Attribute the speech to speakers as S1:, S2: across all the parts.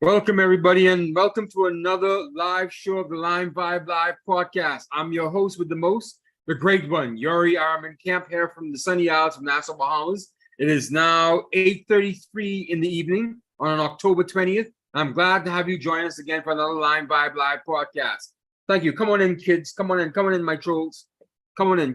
S1: Welcome, everybody, and welcome to another live show of the LimeVibe Live podcast. I'm your host with the most, the great one, Yuri Arman Camp here from the sunny Isles of Nassau, Bahamas. It is now 8:33 in the evening on October 20th. I'm glad to have you join us again for another LimeVibe Live podcast. Thank you. Come on in, kids. Come on in, my trolls. Come on in.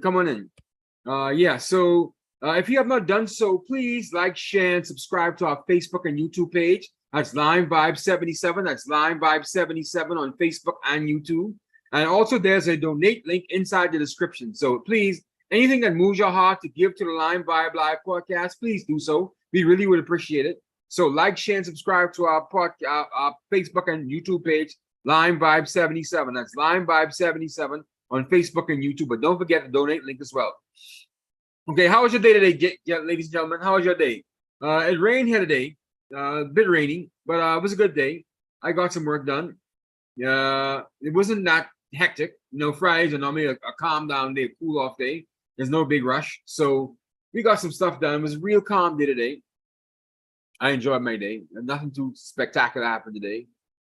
S1: If you have not done so, please like, share, and subscribe to our Facebook and YouTube page. That's LimeVibe77. That's LimeVibe77 on Facebook and YouTube. And also, there's a donate link inside the description. So please, anything that moves your heart to give to the LimeVibe Live podcast, please do so. We really would appreciate it. So like, share, and subscribe to our Facebook and YouTube page, LimeVibe77. That's LimeVibe77 on Facebook and YouTube. But don't forget the donate link as well. Okay, how was your day today, ladies and gentlemen? How was your day? It rained here today. A bit rainy, but it was a good day. I got some work done. It wasn't that hectic. Fridays are normally a calm down day, a cool off day. There's no big rush. So we got some stuff done. It was a real calm day today. I enjoyed my day. Nothing too spectacular happened today.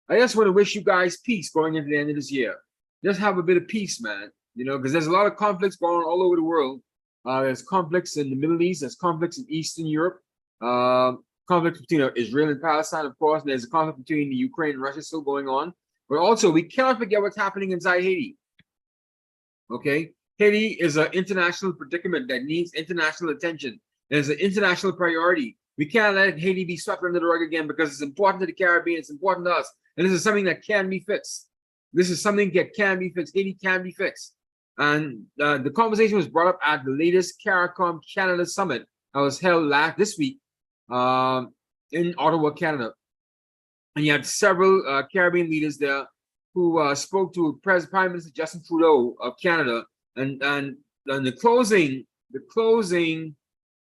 S1: I just want to wish you guys peace going into the end of this year. Just have a bit of peace, man. Because there's a lot of conflicts going on all over the world. There's conflicts in the Middle East. There's conflicts in Eastern Europe. Conflict between Israel and Palestine, of course. And there's a conflict between the Ukraine and Russia still going on. But also, we cannot forget what's happening inside Haiti. Okay? Haiti is an international predicament that needs international attention. It's an international priority. We can't let Haiti be swept under the rug again because it's important to the Caribbean. It's important to us. And this is something that can be fixed. Haiti can be fixed. And the conversation was brought up at the latest CARICOM Canada Summit that was held this week. In Ottawa, Canada. And you had several Caribbean leaders there who spoke to Prime Minister Justin Trudeau of Canada. And the closing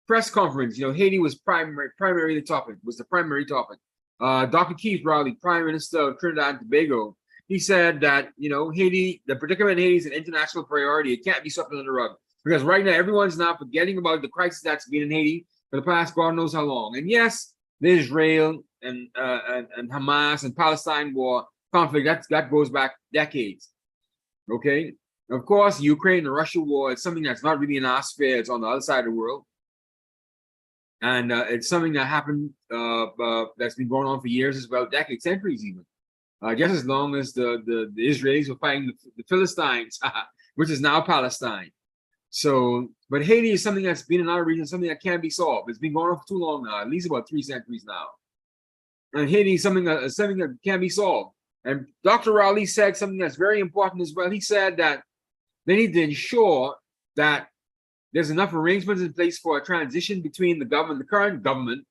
S1: press conference, Haiti was the primary topic. Dr. Keith Rowley, Prime Minister of Trinidad and Tobago, he said that, Haiti, the predicament in Haiti is an international priority. It can't be swept under the rug. Because right now, everyone's now forgetting about the crisis that's been in Haiti for the past God knows how long. And yes, the Israel and Hamas and Palestine war conflict, that goes back decades. Okay? Of course, Ukraine and Russia war is something that's not really in our sphere. It's on the other side of the world. And it's something that happened that's been going on for years as well, decades, centuries even. Just as long as the Israelis were fighting the Philistines, which is now Palestine. So, but Haiti is something that's been in our region, something that can be solved. It's been going on for too long now, at least about 3 centuries now. And Haiti is something that can be solved. And Dr. Rowley said something that's very important as well. He said that they need to ensure that there's enough arrangements in place for a transition between the current government,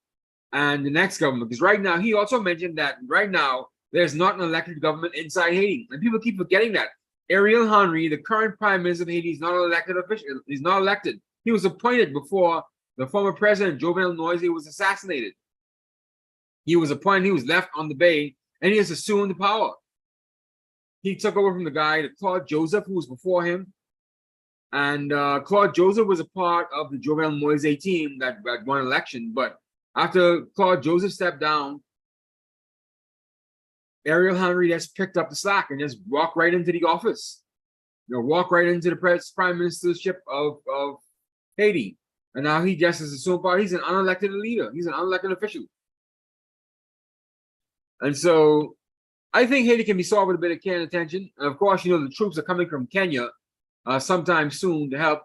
S1: and the next government. Because right now, he also mentioned that right now, there's not an elected government inside Haiti. And people keep forgetting that. Ariel Henry, the current prime minister of Haiti, is not an elected official. He's not elected. He was appointed before the former president, Jovenel Moise, was assassinated. He was appointed, he was left on the bay, and he has assumed the power. He took over from the guy, Claude Joseph, who was before him. And Claude Joseph was a part of the Jovenel Moise team that won an election. But after Claude Joseph stepped down, Ariel Henry just picked up the slack and just walked right into the office. Walk right into the prime ministership of Haiti. And now he just is so far, he's an unelected leader. He's an unelected official. And so I think Haiti can be solved with a bit of Canadian attention. And of course, the troops are coming from Kenya sometime soon to help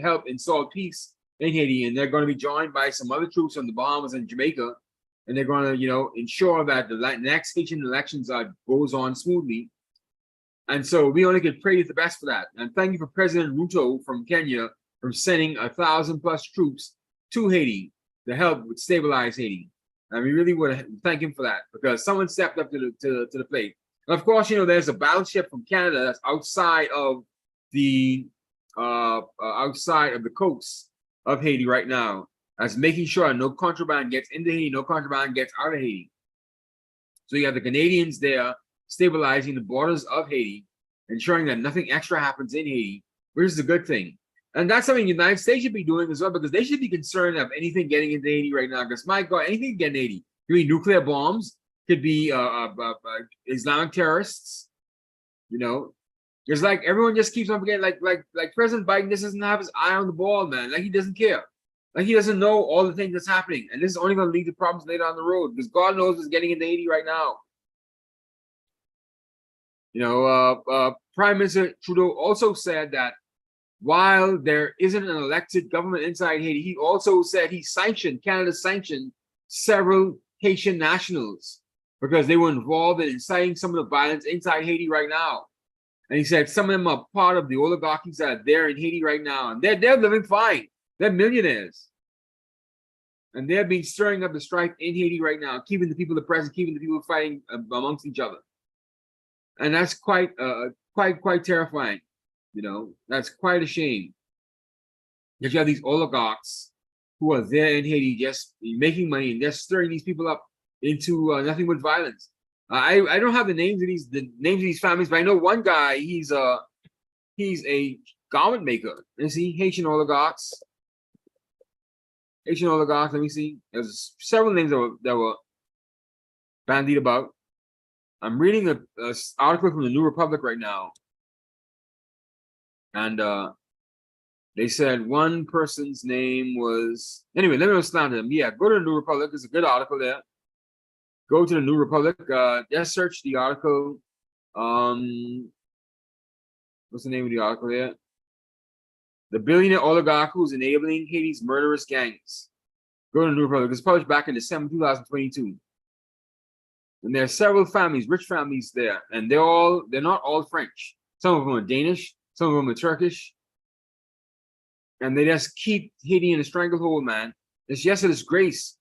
S1: help install peace in Haiti. And they're going to be joined by some other troops from the Bahamas and Jamaica. And they're going to, ensure that the next Haitian elections goes on smoothly. And so we only can pray the best for that. And thank you for President Ruto from Kenya for sending 1,000+ troops to Haiti to help stabilize Haiti. And we really want to thank him for that because someone stepped up to the plate. And of course, there's a battleship from Canada that's outside of the coast of Haiti right now. That's making sure no contraband gets into Haiti, no contraband gets out of Haiti. So you have the Canadians there stabilizing the borders of Haiti, ensuring that nothing extra happens in Haiti, which is a good thing. And that's something the United States should be doing as well, because they should be concerned of anything getting into Haiti right now. Because my God, anything can get in Haiti. Could be nuclear bombs. Could be Islamic terrorists. You know, it's like everyone just keeps on forgetting. Like President Biden just doesn't have his eye on the ball, man. Like he doesn't care. Like he doesn't know all the things that's happening, and this is only going to lead to problems later on the road because God knows what's getting into Haiti right now. You know, Prime Minister Trudeau also said that while there isn't an elected government inside Haiti, he also said Canada sanctioned several Haitian nationals because they were involved in inciting some of the violence inside Haiti right now. And he said some of them are part of the oligarchies that are there in Haiti right now, and they're living fine. They're millionaires. And they're being stirring up the strife in Haiti right now, keeping the people oppressed, keeping the people fighting amongst each other. And that's quite terrifying. You know, that's quite a shame that you have these oligarchs who are there in Haiti just making money and just stirring these people up into nothing but violence. I don't have the names of these families, but I know one guy. He's a garment maker. You see, Haitian oligarchs. Let me see. There's several names that were bandied about. I'm reading an article from the New Republic right now. And they said one person's name was... Anyway, let me respond to them. Yeah, go to the New Republic. There's a good article there. Go to the New Republic. Just search the article. What's the name of the article there? The billionaire oligarch who's enabling Haiti's murderous gangs. Go to the New Republic. It's published back in December 2022. And there are several families, rich families there, and they're not all French. Some of them are Danish, some of them are Turkish. And they just keep Haiti in a stranglehold, man. It's just a disgrace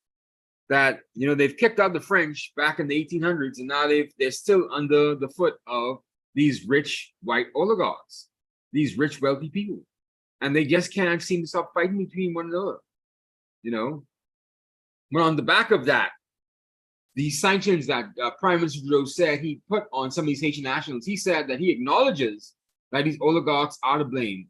S1: that, you know, they've kicked out the French back in the 1800s, and now they're still under the foot of these rich white oligarchs, these rich wealthy people. And they just can't seem to stop fighting between one another, you know. But on the back of that, these sanctions that Prime Minister Trudeau said he put on some of these Haitian nationals, he said that he acknowledges that these oligarchs are to blame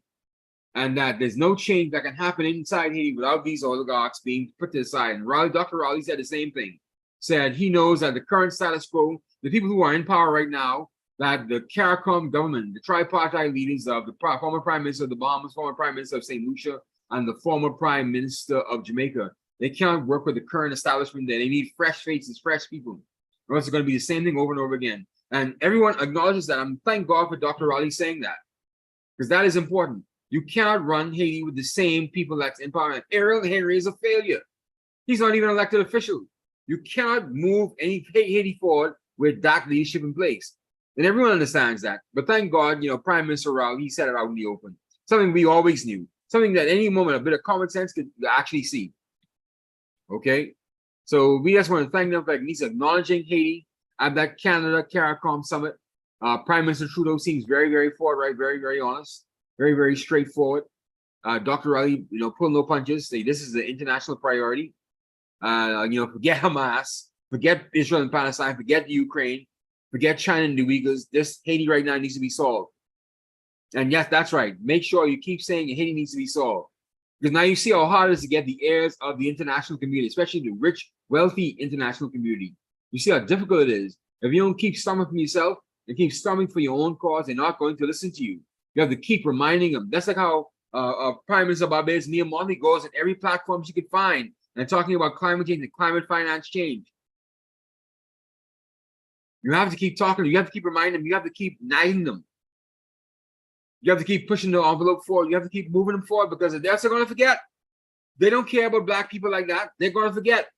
S1: and that there's no change that can happen inside Haiti without these oligarchs being put to the side. And Dr. Raleigh said the same thing, said he knows that the current status quo, the people who are in power right now, that the CARICOM government, the tripartite leaders of the former Prime Minister of the Bahamas, former Prime Minister of St. Lucia, and the former Prime Minister of Jamaica, they can't work with the current establishment there. They need fresh faces, fresh people, or else it's going to be the same thing over and over again. And everyone acknowledges that. I'm thank God for Dr. Raleigh saying that, because that is important. You cannot run Haiti with the same people that's in power. Ariel Henry is a failure. He's not even an elected official. You cannot move any Haiti forward with that leadership in place. And everyone understands that. But thank God, you know, Prime Minister Raleigh, he said it out in the open. Something we always knew. Something that any moment a bit of common sense could actually see. Okay? So we just want to thank them for at least acknowledging Haiti at that Canada CARICOM summit. Prime Minister Trudeau seems very, very forthright, very, very honest, very, very straightforward. Dr. Raleigh, you know, pull no punches, say this is an international priority. You know, forget Hamas, forget Israel and Palestine, forget Ukraine, forget China and the Uyghurs. This Haiti right now needs to be solved. And yes, that's right. Make sure you keep saying Haiti needs to be solved. Because now you see how hard it is to get the heirs of the international community, especially the rich, wealthy international community. You see how difficult it is. If you don't keep storming for yourself and keep storming for your own cause, they're not going to listen to you. You have to keep reminding them. That's like how Prime Minister Barbados, Mia Mottley, goes on every platform she could find and talking about climate change and climate finance change. You have to keep talking. You have to keep reminding them. You have to keep nagging them. You have to keep pushing the envelope forward. You have to keep moving them forward, because if they're going to forget, they don't care about black people like that. They're going to forget.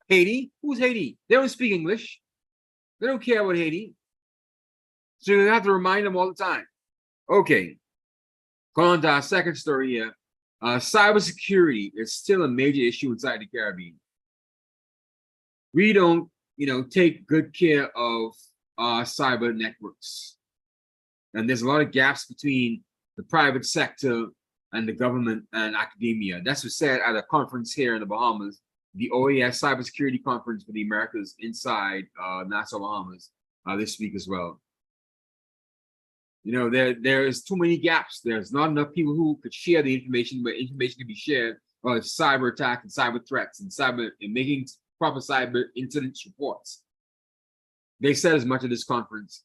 S1: Haiti? Who's Haiti? They don't speak English. They don't care about Haiti. So you have to remind them all the time. Okay. Going on to our second story here. Cybersecurity is still a major issue inside the Caribbean. We don't, you know, take good care of our cyber networks. And there's a lot of gaps between the private sector and the government and academia. That's what's said at a conference here in the Bahamas, the OAS Cybersecurity Conference for the Americas inside Nassau, Bahamas, this week as well. You know, there is too many gaps. There's not enough people who could share the information, but information can be shared about cyber attack and cyber threats and making proper cyber incidents reports. They said as much at this conference.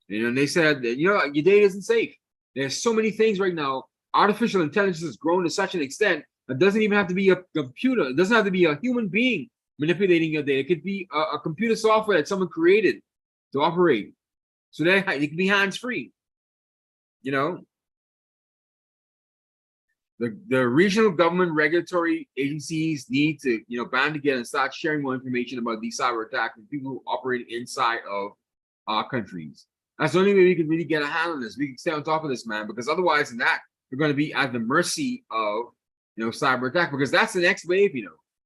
S1: And they said that, your data isn't safe. There's so many things right now. Artificial intelligence has grown to such an extent it doesn't even have to be a computer. It doesn't have to be a human being manipulating your data. It could be a computer software that someone created to operate. So that it can be hands-free. The regional government regulatory agencies need to, band together and start sharing more information about these cyber attacks with people who operate inside of our countries. That's the only way we can really get a handle on this. We can stay on top of this, man, because otherwise than that, we're going to be at the mercy of cyber attack, because that's the next wave.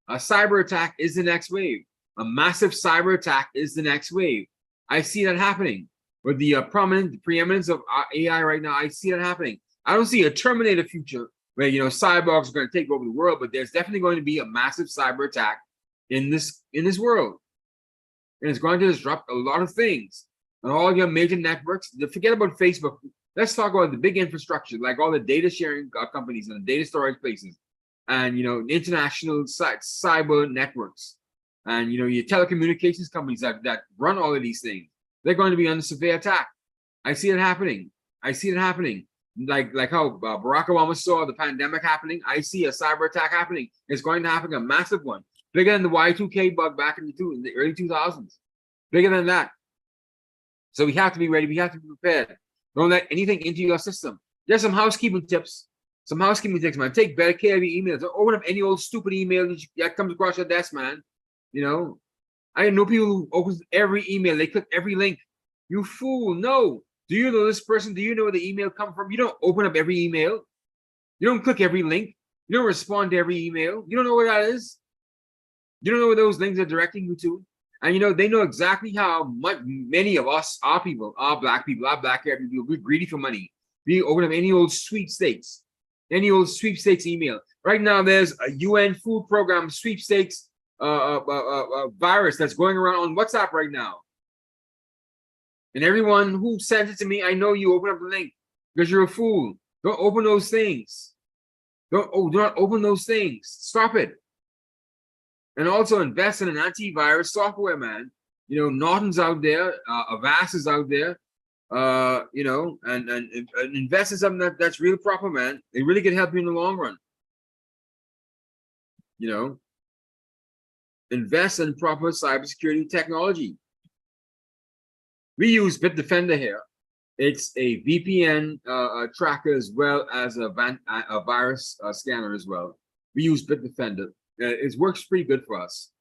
S1: A cyber attack is the next wave. A massive cyber attack is the next wave. I see that happening with the preeminence of AI right now. I see that happening. I don't see a Terminator future where cyborgs are going to take over the world, but there's definitely going to be a massive cyber attack in this world, and it's going to disrupt a lot of things on all your major networks. Forget about Facebook. Let's talk about the big infrastructure, like all the data sharing companies and the data storage places, and international cyber networks, and your telecommunications companies that run all of these things. They're going to be under severe attack. I see it happening. Like how Barack Obama saw the pandemic happening. I see a cyber attack happening. It's going to happen, a massive one, bigger than the Y2K bug back in the early 2000s, bigger than that. So we have to be ready. We have to be prepared. Don't let anything into your system. There's some housekeeping tips. Man. Take better care of your emails. Don't open up any old stupid email that comes across your desk, man. I know people who open every email. They click every link. You fool. No. Do you know this person? Do you know where the email come from? You don't open up every email. You don't click every link. You don't respond to every email. You don't know what that is. You don't know where those links are directing you to. And they know exactly how many of us, our black haired people, we're greedy for money. We open up any old sweepstakes email. Right now, there's a UN food program sweepstakes virus that's going around on WhatsApp right now. And everyone who sends it to me, I know you open up the link because you're a fool. Don't open those things. Do not open those things. Stop it. And also invest in an antivirus software, man. Norton's out there, Avast is out there, and invest in something that's real proper, man. It really can help you in the long run. Invest in proper cybersecurity technology. We use Bitdefender here. It's a VPN tracker as well as a virus scanner as well. We use Bitdefender. It works pretty good for us.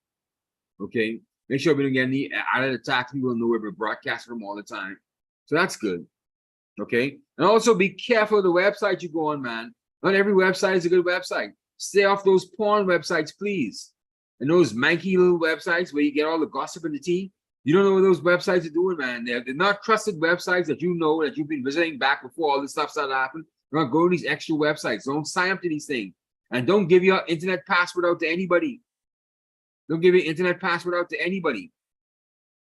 S1: Okay, make sure we don't get any added attacks. We will know where we're broadcasting from all the time, so that's good. Okay, and also be careful of the website you go on, man. Not every website is a good website. Stay off those porn websites, please, and those manky little websites where you get all the gossip and the tea. You don't know what those websites are doing, man. They're not trusted websites that that you've been visiting back before all this stuff started happening. Don't go to these extra websites. Don't sign up to these things. And don't give your internet password out to anybody. Don't give your internet password out to anybody.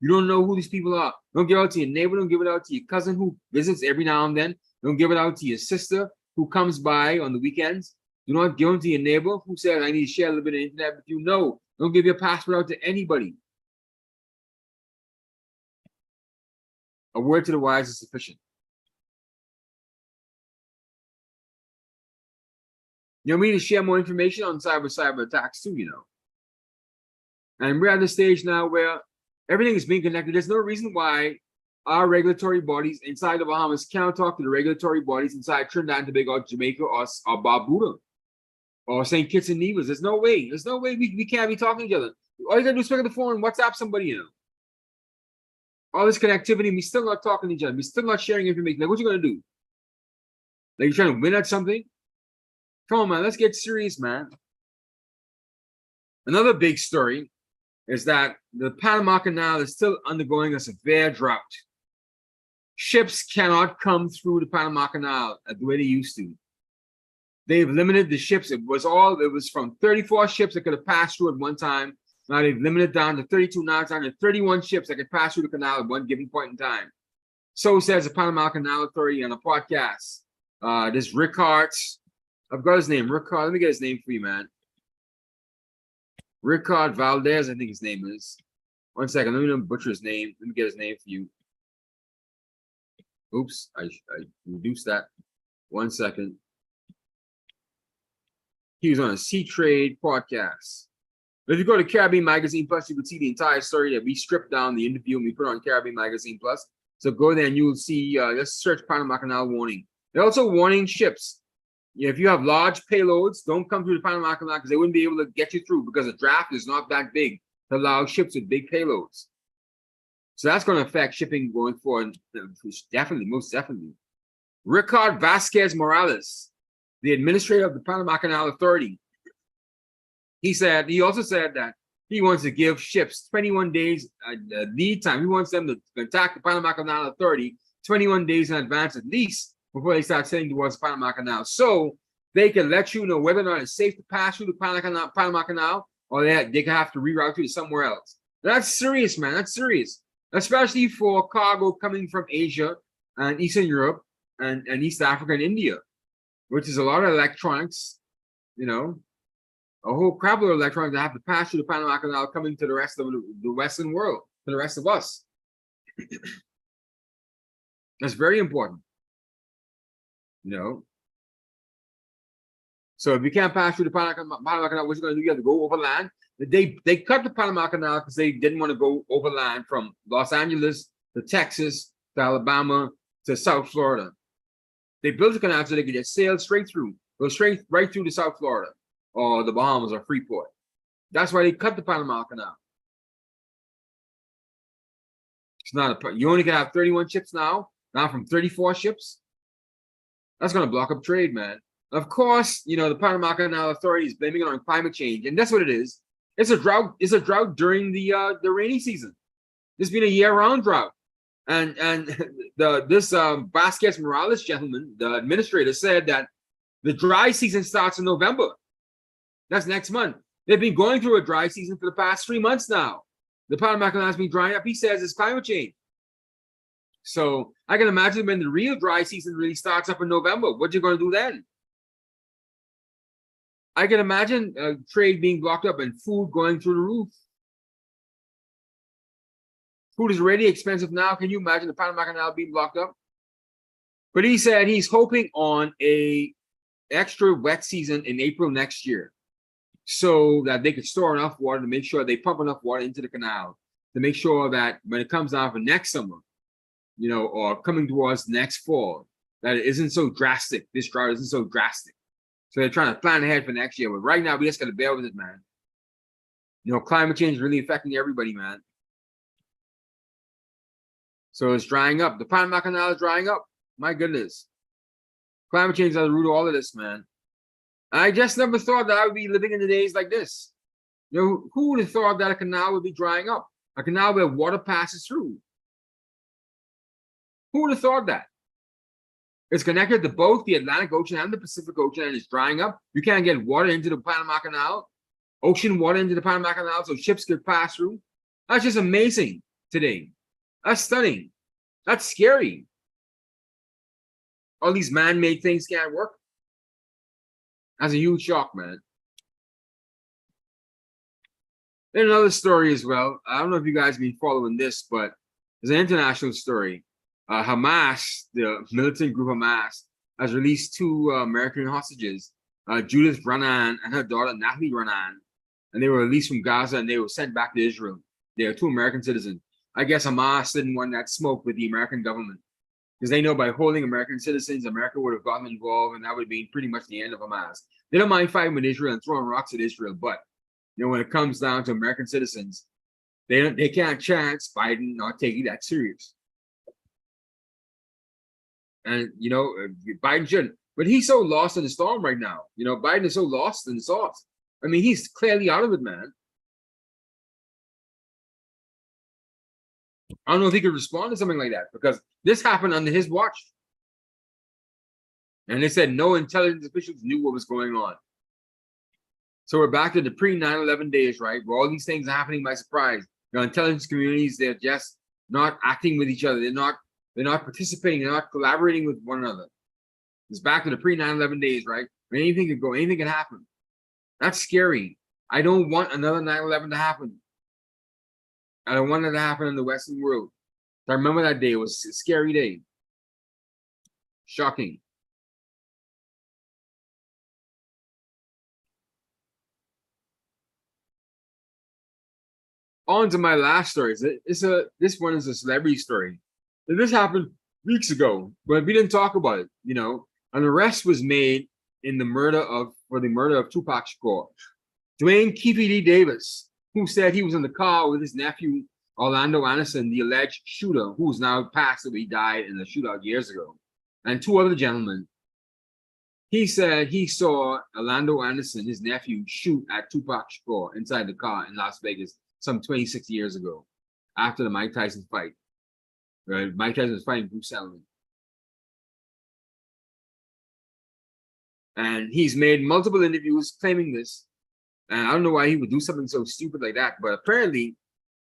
S1: You don't know who these people are. Don't give it out to your neighbor. Don't give it out to your cousin who visits every now and then. Don't give it out to your sister who comes by on the weekends. Do not give them to your neighbor who says, I need to share a little bit of internet with you. No, don't give your password out to anybody. A word to the wise is sufficient. We need to share more information on cyber attacks too, And we're at the stage now where everything is being connected. There's no reason why our regulatory bodies inside the Bahamas cannot talk to the regulatory bodies inside Trinidad and Tobago, or Jamaica, or Barbuda, or St. Kitts and Nevis. There's no way. We can't be talking to each other. All you gotta do is pick up the phone and WhatsApp somebody, All this connectivity, we still not talking to each other. We're still not sharing information. Like, what you gonna do? Like, you're trying to win at something? Come on, man. Let's get serious, man. Another big story is that the Panama Canal is still undergoing a severe drought. Ships cannot come through the Panama Canal the way they used to. They've limited the ships. It was from 34 ships that could have passed through at one time. Now they've limited down to 32, now it's down to 31 ships that could pass through the canal at one given point in time. So says the Panama Canal Authority on a podcast. This Rick Hart, I've got his name, Rick Hart. Let me get his name for you, man. Ricard Valdez, I think his name is. One second, let me not butcher his name. Let me get his name for you. Oops, I reduced that. 1 second. He was on a C-Trade podcast. But if you go to Caribbean Magazine Plus, you can see the entire story that we stripped down the interview and we put on Caribbean Magazine Plus. So go there and you will see, let's search Panama Canal warning. They're also warning ships. If you have large payloads, don't come through the Panama Canal because they wouldn't be able to get you through because the draft is not that big to allow ships with big payloads. So that's going to affect shipping going forward. Definitely, most definitely. Ricard Vasquez Morales, the administrator of the Panama Canal Authority, he also said that he wants to give ships 21 days lead time. He wants them to contact the Panama Canal Authority 21 days in advance at least before they start sailing towards the Panama Canal. So they can let you know whether or not it's safe to pass through the Panama Canal or they can have to reroute you to somewhere else. That's serious, man. That's serious. Especially for cargo coming from Asia and Eastern Europe and East Africa and India, which is a lot of electronics, you know, a whole crap load of electronics that have to pass through the Panama Canal coming to the rest of the Western world, to the rest of us. That's very important, you know. So if you can't pass through the Panama Canal, what you're going to do? You have to go overland. They cut the Panama Canal because they didn't want to go overland from Los Angeles to Texas to Alabama to South Florida. They built the canal so they could just sail straight through, go straight right through to South Florida or the Bahamas or Freeport. That's why they cut the Panama Canal. It's not you only can have 31 ships now from 34 ships. That's going to block up trade, man. Of course, you know, the Panama Canal Authority is blaming it on climate change, and that's what it is. It's a drought. It's a drought during the rainy season. It's been a year-round drought, and this Vasquez Morales gentleman, the administrator, said that the dry season starts in November. That's next month. They've been going through a dry season for the past 3 months now. The Panama Canal has been drying up. He says it's climate change. So I can imagine when the real dry season really starts up in November, what you're going to do then? I can imagine trade being blocked up and food going through the roof. Food is already expensive now. Can you imagine the Panama Canal being blocked up? But he said he's hoping on a extra wet season in April next year so that they could store enough water to make sure they pump enough water into the canal to make sure that when it comes down for next summer, you know, or coming towards next fall, that it isn't so drastic. This drought isn't so drastic. So they're trying to plan ahead for next year. But right now, we just got to bear with it, man. You know, climate change is really affecting everybody, man. So it's drying up. The Panama Canal is drying up. My goodness. Climate change is at the root of all of this, man. I just never thought that I would be living in the days like this. You know, who would have thought that a canal would be drying up? A canal where water passes through. Who would have thought that? It's connected to both the Atlantic Ocean and the Pacific Ocean, and it's drying up. You can't get water into the Panama Canal, ocean water into the Panama Canal, so ships could pass through. That's just amazing today. That's stunning. That's scary. All these man-made things can't work. That's a huge shock, man. Then another story as well. I don't know if you guys have been following this, but it's an international story. Hamas, the militant group Hamas, has released 2 American hostages, Judith Renan and her daughter Natalie Renan, and they were released from Gaza and they were sent back to Israel. They are 2 American citizens. I guess Hamas didn't want that smoke with the American government because they know by holding American citizens, America would have gotten involved, and that would be pretty much the end of Hamas. They don't mind fighting with Israel and throwing rocks at Israel, but you know, when it comes down to American citizens, they can't chance Biden not taking that serious. And, you know, Biden shouldn't. But he's so lost in the storm right now. You know, Biden is so lost in the sauce. I mean, he's clearly out of it, man. I don't know if he could respond to something like that because this happened under his watch. And they said no intelligence officials knew what was going on. So we're back to the pre-9/11 days, right? Where all these things are happening by surprise. The intelligence communities, they're just not acting with each other. They're not participating. They're not collaborating with one another. It's back to the pre-9/11 days, right? Where anything could go, anything can happen. That's scary. I don't want another 9/11 to happen. I don't want it to happen in the Western world. I remember that day. It was a scary day. Shocking. On to my last story. This one is a celebrity story. This happened weeks ago, but we didn't talk about it. An arrest was made in the for the murder of Tupac Shakur. Dwayne Keefe D. Davis, who said he was in the car with his nephew Orlando Anderson, the alleged shooter, who's now passed away, died in a shootout years ago, and two other gentlemen. He said he saw Orlando Anderson, his nephew, shoot at Tupac Shakur inside the car in Las Vegas some 26 years ago, after the Mike Tyson fight. Mike Tyson was fighting Bruce Seldon. And he's made multiple interviews claiming this. And I don't know why he would do something so stupid like that, but apparently,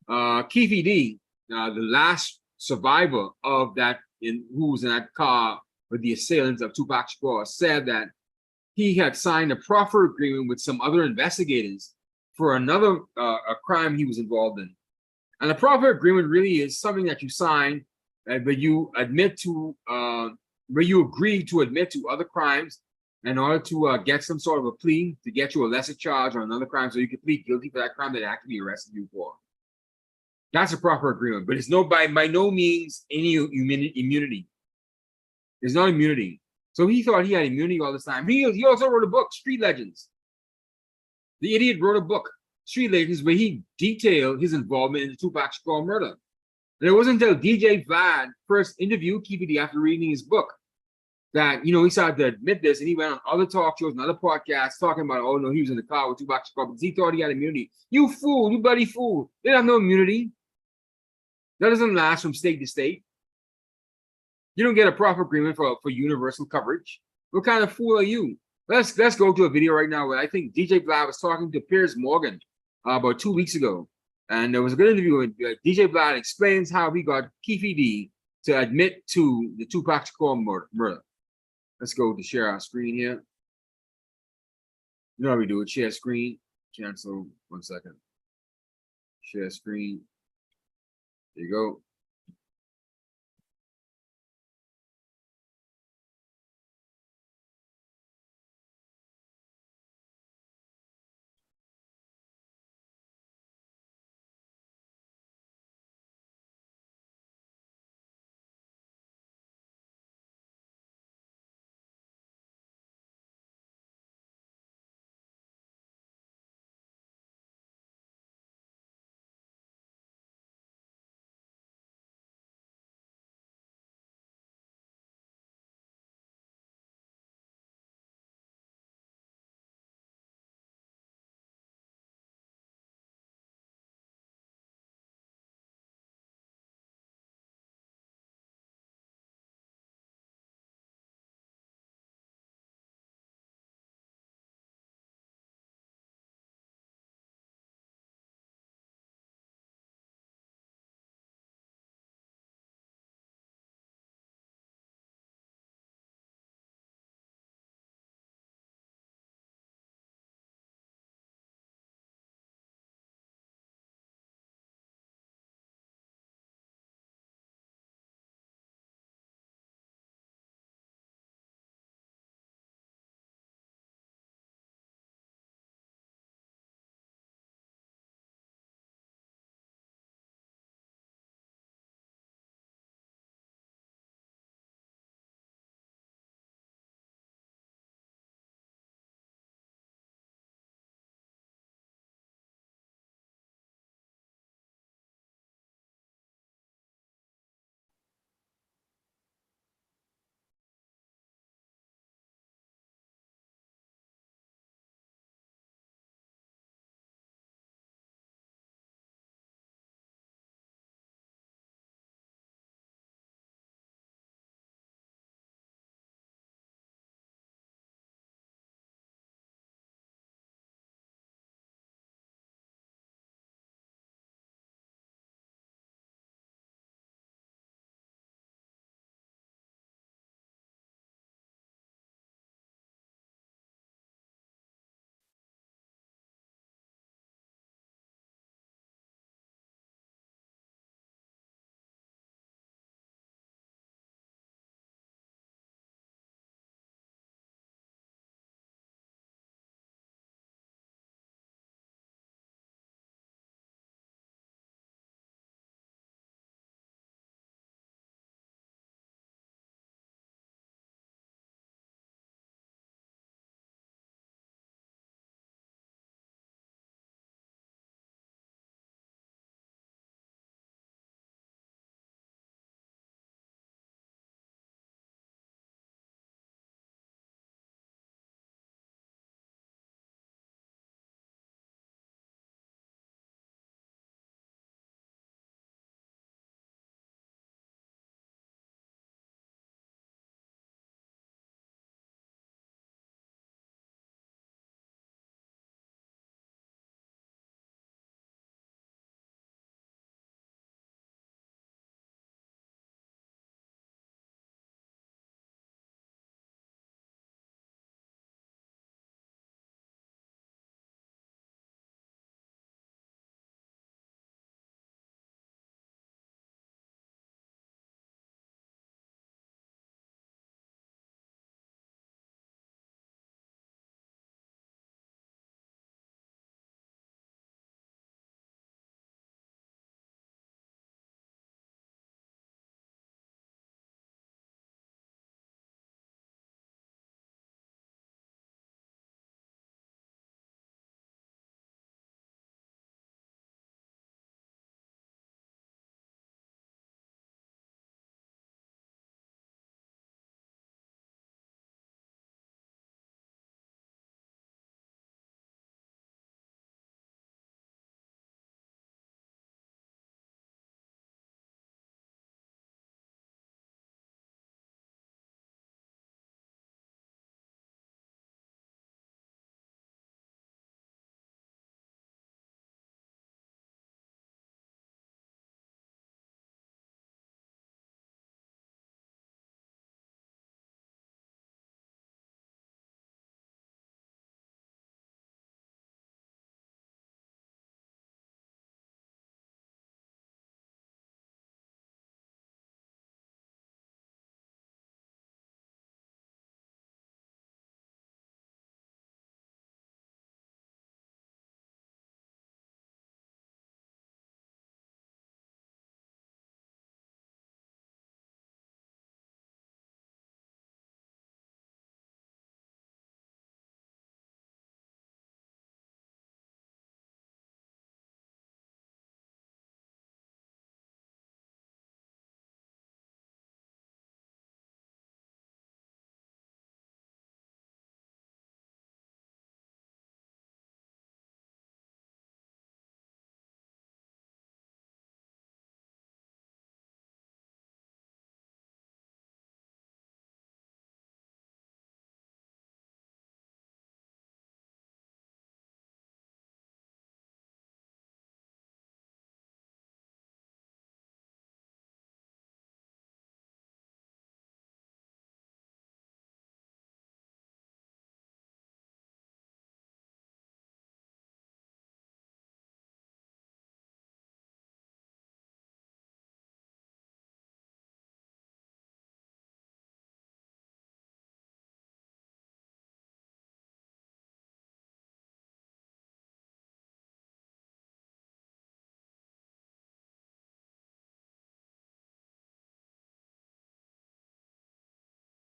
S1: Keefe D, the last survivor of that, who was in that car with the assailants of Tupac Shakur, said that he had signed a proffer agreement with some other investigators for another a crime he was involved in. And a proffer agreement really is something that you sign, but you admit to, where you agree to admit to other crimes in order to get some sort of a plea to get you a lesser charge on another crime, so you can plead guilty for that crime that actually arrested you for. That's a proper agreement, but it's by no means any immunity. There's no immunity. So he thought he had immunity all this time. He also wrote a book, Street Legends. The idiot wrote a book, Street Legends, where he detailed his involvement in the Tupac Shakur murder. And it wasn't until DJ Vlad first interviewed Keefe D after reading his book that, he started to admit this, and he went on other talk shows and other podcasts talking about, oh no, he was in the car with Tupac Shakur because he thought he had immunity. You fool, you bloody fool. They have no immunity. That doesn't last from state to state. You don't get a proper agreement for universal coverage. What kind of fool are you? Let's go to a video right now where I think DJ Vlad was talking to Piers Morgan about 2 weeks ago. And there was a good interview, and DJ Vlad explains how he got Keefe D to admit to the Tupac Shakur murder. Let's go to share our screen here. You know how we do it. Share screen. Cancel. 1 second. Share screen. There you go.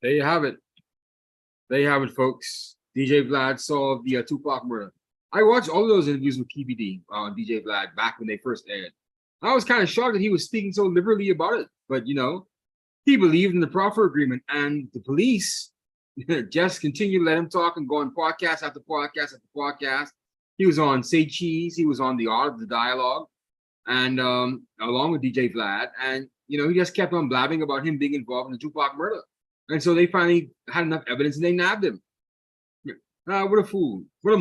S1: There you have it. There you have it, folks. DJ Vlad solved the Tupac murder. I watched all of those interviews with KBD on DJ Vlad back when they first aired. I was kind of shocked that he was speaking so liberally about it, but he believed in the proffer agreement, and the police just continued to let him talk and go on podcast after podcast after podcast. He was on Say Cheese, he was on The Art of the Dialogue, and along with DJ Vlad, and he just kept on blabbing about him being involved in the Tupac murder. And so they finally had enough evidence and they nabbed him. What a fool. What a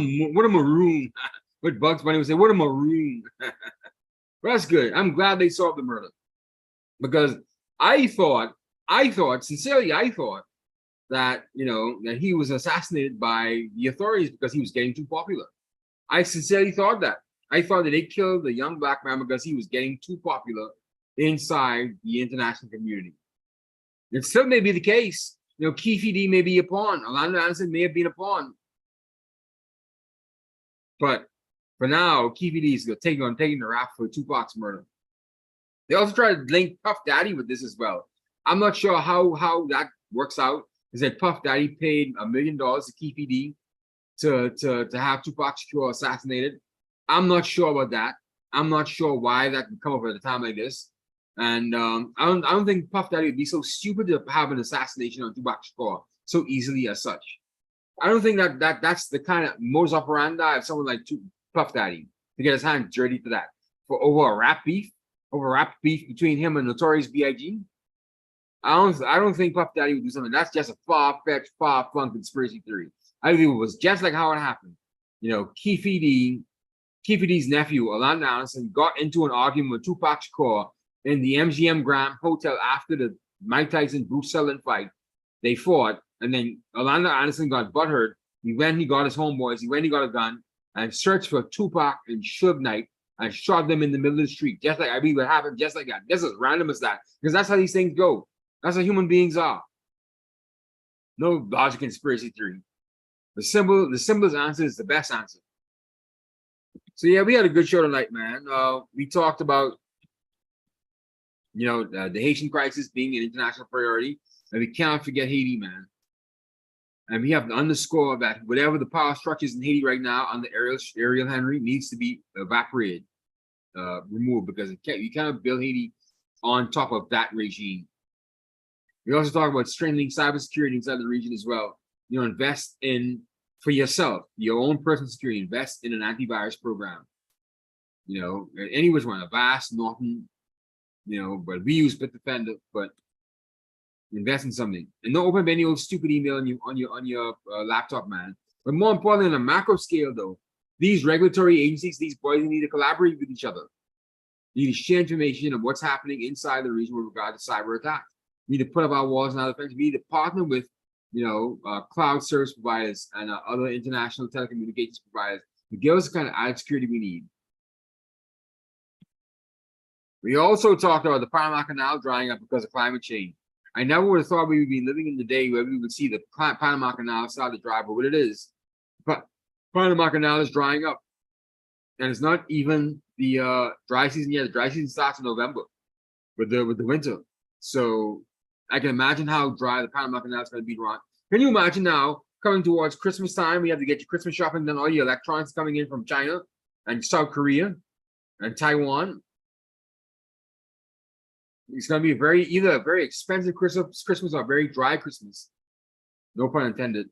S1: maroon. What Bugs Bunny would say, what a maroon. But that's good. I'm glad they solved the murder. Because I thought sincerely, that, that he was assassinated by the authorities because he was getting too popular. I sincerely thought that. I thought that they killed the young black man because he was getting too popular inside the international community. It still may be the case. Keefe D may be a pawn. Orlando Anderson may have been a pawn. But for now, Keefe D is taking the rap for Tupac's murder. They also try to link Puff Daddy with this as well. I'm not sure how that works out. Is that Puff Daddy paid $1 million to Keefe D to have Tupac Shakur assassinated? I'm not sure about that. I'm not sure why that would come up at a time like this. And I don't think Puff Daddy would be so stupid to have an assassination on Tupac Shakur so easily as such. I don't think that's the kind of modus operandi of someone like Puff Daddy to get his hands dirty to that over rap beef between him and Notorious B.I.G. I don't think Puff Daddy would do something. That's just a far-fetched, far-flung conspiracy theory. I think it was just like how it happened. Keefe D's nephew, Orlando Anderson, got into an argument with Tupac Shakur in the MGM Grand Hotel after the Mike Tyson Bruce Seldon fight. They fought, and then Orlando Anderson got butthurt. He got his homeboys, he got a gun and searched for Tupac and Suge Knight and shot them in the middle of the street. Just like, I believe it happened just like that. Just as random as that. Because that's how these things go. That's how human beings are. No logic conspiracy theory. The simplest answer is the best answer. So yeah, we had a good show tonight, man. We talked about the Haitian crisis being an international priority, and we cannot forget Haiti, man. And we have to underscore that whatever the power structures in Haiti right now under Ariel Henry needs to be evaporated, removed, because you cannot build Haiti on top of that regime. We also talk about strengthening cybersecurity inside the region as well. Invest in, for yourself, your own personal security, invest in an antivirus program. Any which one, Avast, Norton, but we use Bitdefender, but invest in something. And don't open any old stupid email on your laptop, man. But more importantly, on a macro scale, though, these regulatory agencies, these bodies need to collaborate with each other. We need to share information of what's happening inside the region with regard to cyber attacks. We need to put up our walls and other things. We need to partner with, cloud service providers and other international telecommunications providers to give us the kind of added security we need. We also talked about the Panama Canal drying up because of climate change. I never would have thought we would be living in the day where we would see the Panama Canal start to dry, but what it is, Panama Canal is drying up. And it's not even the dry season yet. The dry season starts in November with the winter. So I can imagine how dry the Panama Canal is going to be dry. Can you imagine now, coming towards Christmas time, we have to get your Christmas shopping done, all your electronics coming in from China and South Korea and Taiwan. It's going to be either a very expensive Christmas or a very dry Christmas. No pun intended.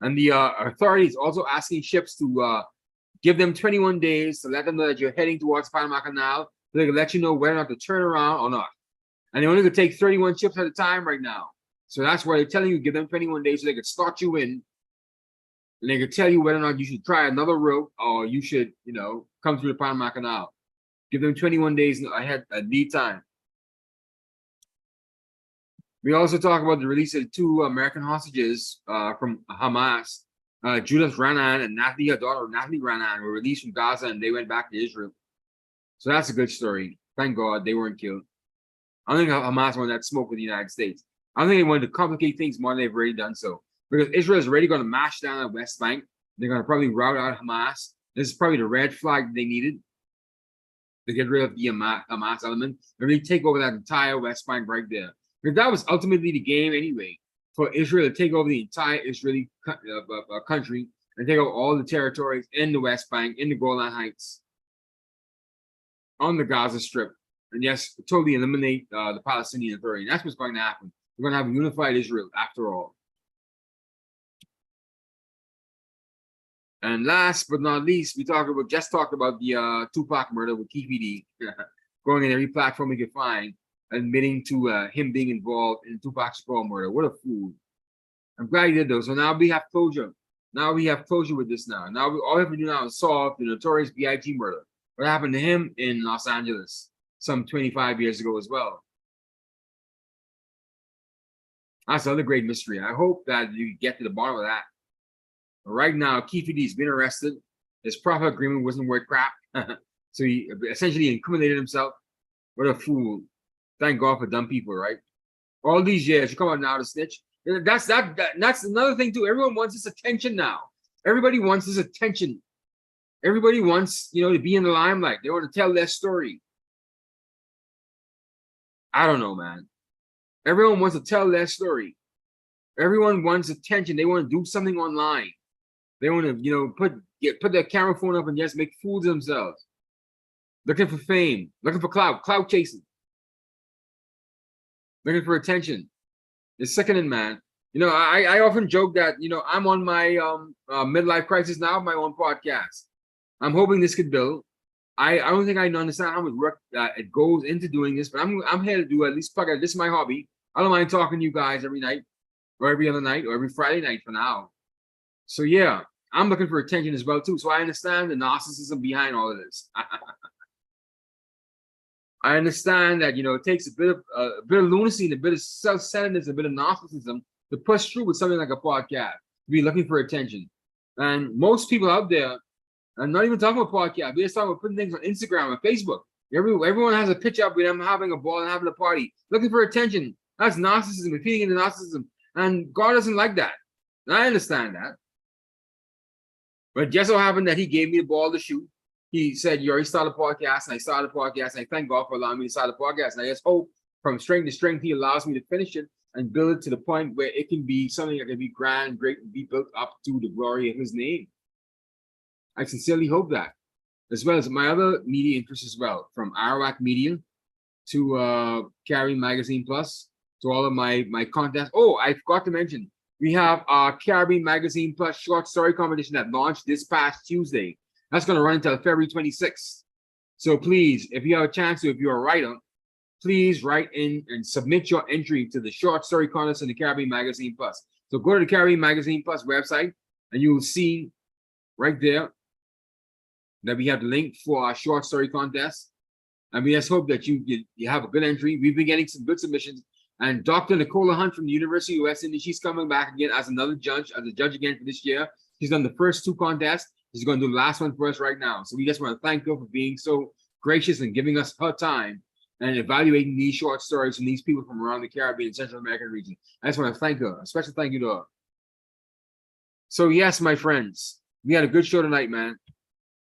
S1: And the authorities also asking ships to give them 21 days to let them know that you're heading towards Panama Canal, so they can let you know whether or not to turn around or not. And they only could take 31 ships at a time right now. So that's why they're telling you, give them 21 days so they could start you in. And they could tell you whether or not you should try another route or you should, come through the Panama Canal. Give them 21 days ahead at lead time. We also talk about the release of 2 American hostages from Hamas. Judith Ranan and Natalie, her daughter, Natalie Ranan, were released from Gaza and they went back to Israel. So that's a good story. Thank God they weren't killed. I don't think Hamas wanted that smoke with the United States. I don't think they wanted to complicate things more than they've already done so. Because Israel is already going to mash down the West Bank. They're going to probably rout out Hamas. This is probably the red flag they needed to get rid of the Hamas element and really take over that entire West Bank right there. Because that was ultimately the game anyway, for Israel to take over the entire Israeli country and take over all the territories in the West Bank, in the Golan Heights, on the Gaza Strip, and yes, totally eliminate the Palestinian Authority. And that's what's going to happen. We're going to have a unified Israel after all. And last but not least, we just talked about the Tupac murder with Keefe D, going in every platform we could find, admitting to him being involved in Tupac's murder. What a fool! I'm glad he did though. So now we have closure. Now we have closure with this. Now all we have to do now is solve the notorious B.I.G. murder. What happened to him in Los Angeles some 25 years ago as well? That's another great mystery. I hope that you get to the bottom of that. But right now, Keefe D's been arrested. His profit agreement wasn't worth crap. So he essentially incriminated himself. What a fool. Thank God for dumb people, right? All these years, you come out now to snitch. That's another thing too. Everyone wants this attention now. Everybody wants this attention. Everybody wants, to be in the limelight. They want to tell their story. I don't know, man. Everyone wants to tell their story. Everyone wants attention. They want to do something online. They want to, put their camera phone up and just make fools of themselves. Looking for fame, looking for clout chasing, looking for attention. It's sickening, man. I often joke that, I'm on my midlife crisis now, my own podcast. I'm hoping this could build. I don't think I understand how much work it goes into doing this, but I'm here to do at least plug it. This is my hobby. I don't mind talking to you guys every night or every other night or every Friday night for now. So yeah, I'm looking for attention as well too. So I understand the narcissism behind all of this. I understand that it takes a bit of lunacy and a bit of self-centeredness, a bit of narcissism to push through with something like a podcast. To be looking for attention, and most people out there are not even talking about podcasts. We're just talking about putting things on Instagram and Facebook. Everyone has a picture up with them having a ball and having a party, looking for attention. That's narcissism, and feeding into narcissism, and God doesn't like that. And I understand that. But it just so happened that He gave me the ball to shoot. He said, you already started a podcast, and I started a podcast, and I thank God for allowing me to start a podcast. And I just hope from strength to strength, He allows me to finish it and build it to the point where it can be something that can be grand, great, and be built up to the glory of His name. I sincerely hope that, as well as my other media interests as well, from Arawak Media to Caribbean Magazine Plus, to all of my contests. Oh, I forgot to mention, we have our Caribbean Magazine Plus short story competition that launched this past Tuesday. That's going to run until February 26th. So please, if you have a chance to, if you're a writer, please write in and submit your entry to the short story contest in the Caribbean Magazine Plus. So go to the Caribbean Magazine Plus website, and you will see right there that we have the link for our short story contest. And we just hope that you have a good entry. We've been getting some good submissions. And Dr. Nicola Hunt from the University of West Indies, she's coming back again as another judge, as a judge again for this year. She's done the first two contests. She's going to do the last one for us right now. So we just want to thank her for being so gracious and giving us her time and evaluating these short stories from these people from around the Caribbean and Central American region. I just want to thank her. A special thank you to her. So yes, my friends, we had a good show tonight, man.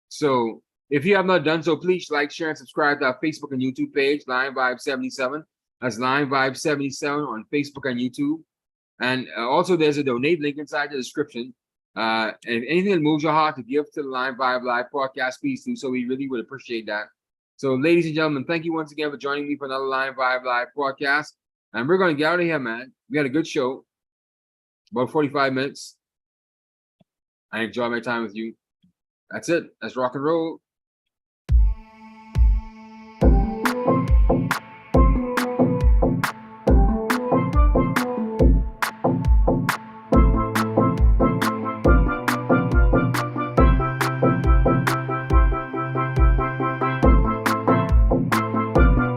S1: So if you have not done so, please like, share, and subscribe to our Facebook and YouTube page, LimeVibe 77. That's LimeVibe 77 on Facebook and YouTube. And also there's a donate link inside the description. And if anything that moves your heart to give to the LimeVibe Live podcast, please do so. We really would appreciate that. So ladies and gentlemen, thank you once again for joining me for another LimeVibe Live podcast. And we're going to get out of here, man. We had a good show, about 45 minutes. I enjoyed my time with you. That's it. Let's rock and roll.